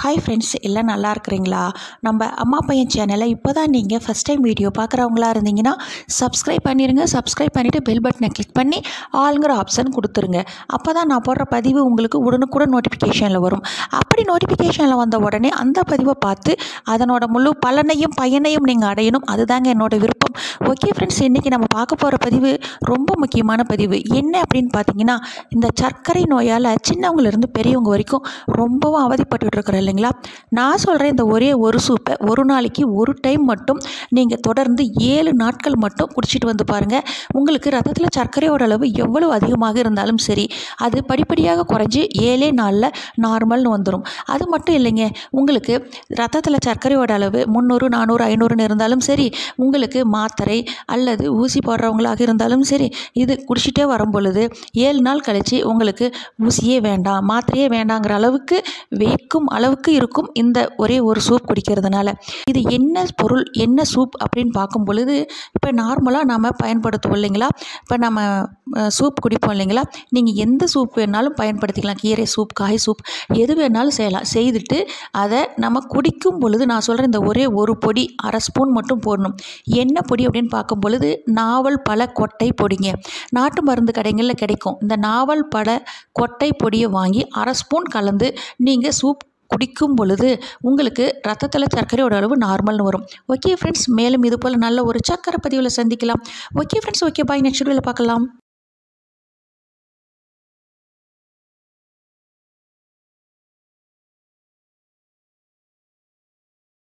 Hi friends, எல்லாம் நல்லா இருக்கிறீங்களா? நம்ம அம்மா பையன் சேனலை இப்போ தான் நீங்கள் ஃபஸ்ட் டைம் வீடியோ பார்க்குறவங்களா இருந்தீங்கன்னா சப்ஸ்கிரைப் பண்ணிடுங்க. சப்ஸ்கிரைப் பண்ணிவிட்டு பெல் பட்டனை கிளிக் பண்ணி ஆளுங்கிற ஆப்ஷன் கொடுத்துருங்க. அப்போ தான் நான் போடுற பதிவு உங்களுக்கு உடனுக்குடன் நோட்டிஃபிகேஷனில் வரும். அப்படி நோட்டிஃபிகேஷனில் வந்த உடனே அந்த பதிவை பார்த்து அதனோட முழு பலனையும் பயனையும் நீங்கள் அடையணும். அதுதாங்க என்னோடய விருப்பம். ஓகே ஃப்ரெண்ட்ஸ், இன்றைக்கி நம்ம பார்க்க போகிற பதிவு ரொம்ப முக்கியமான பதிவு. என்ன அப்படின்னு பார்த்தீங்கன்னா, இந்த சர்க்கரை நோயால் சின்னவங்களிருந்து பெரியவங்க வரைக்கும் ரொம்பவும் அவதிப்பட்டு இருக்கிற இல்லைங்களா? நான் சொல்கிறேன், இந்த ஒரே ஒரு சூப்பை ஒரு நாளைக்கு ஒரு டைம் மட்டும் நீங்கள் தொடர்ந்து 7 நாட்கள் மட்டும் குடிச்சிட்டு வந்து பாருங்கள். உங்களுக்கு ரத்தத்தில் சர்க்கரையோட அளவு எவ்வளவு அதிகமாக இருந்தாலும் சரி, அது படிப்படியாக குறைஞ்சி 7 நாளில் நார்மல்னு வந்துடும். அது மட்டும் இல்லைங்க, உங்களுக்கு ரத்தத்தில் சர்க்கரையோட அளவு 300, 400, 500ன்னு இருந்தாலும் சரி, உங்களுக்கு மாத்திரை அல்லது ஊசி போடுறவங்களாக இருந்தாலும் சரி, இது குடிச்சிட்டே வரும் பொழுது 7 நாள் கழித்து உங்களுக்கு ஊசியே வேண்டாம், மாத்திரையே வேண்டாங்கிற அளவுக்கு வைக்கும் அளவுக்கு இருக்கும் இந்த ஒரே ஒரு சூப் குடிக்கிறதுனால. இது என்ன பொருள், என்ன சூப் அப்படின்னு பார்க்கும் பொழுது, இப்போ நார்மலாக நம்ம பயன்படுத்துவோம் இல்லைங்களா? இப்போ நம்ம சூப் குடிப்போம் இல்லைங்களா? நீங்கள் எந்த சூப் வேணாலும் பயன்படுத்திக்கலாம். கீரை சூப், காய் சூப், எது வேணாலும் செய்யலாம். செய்துட்டு அதை நம்ம குடிக்கும் பொழுது நான் சொல்கிறேன், இந்த ஒரே ஒரு பொடி, அரை ஸ்பூன் மட்டும் போடணும். என்ன பொடி அப்படின்னு பார்க்கும் பொழுது, நாவல் பழ கொட்டை பொடிங்க. நாட்டு மருந்து கடைகளில் கிடைக்கும். இந்த நாவல் பழ கொட்டை பொடியை வாங்கி அரை ஸ்பூன் கலந்து நீங்கள் சூப் குடிக்கும் பொழுது உங்களுக்கு ரத்தத்தில் சர்க்கரையோட அளவு நார்மல்னு வரும். ஓகே ஃப்ரெண்ட்ஸ், மேலும் இது போல் நல்ல ஒரு சர்க்கரை பதிவில் சந்திக்கலாம். Okay friends, okay bye. Next வீடியோவில் பார்க்கலாம்.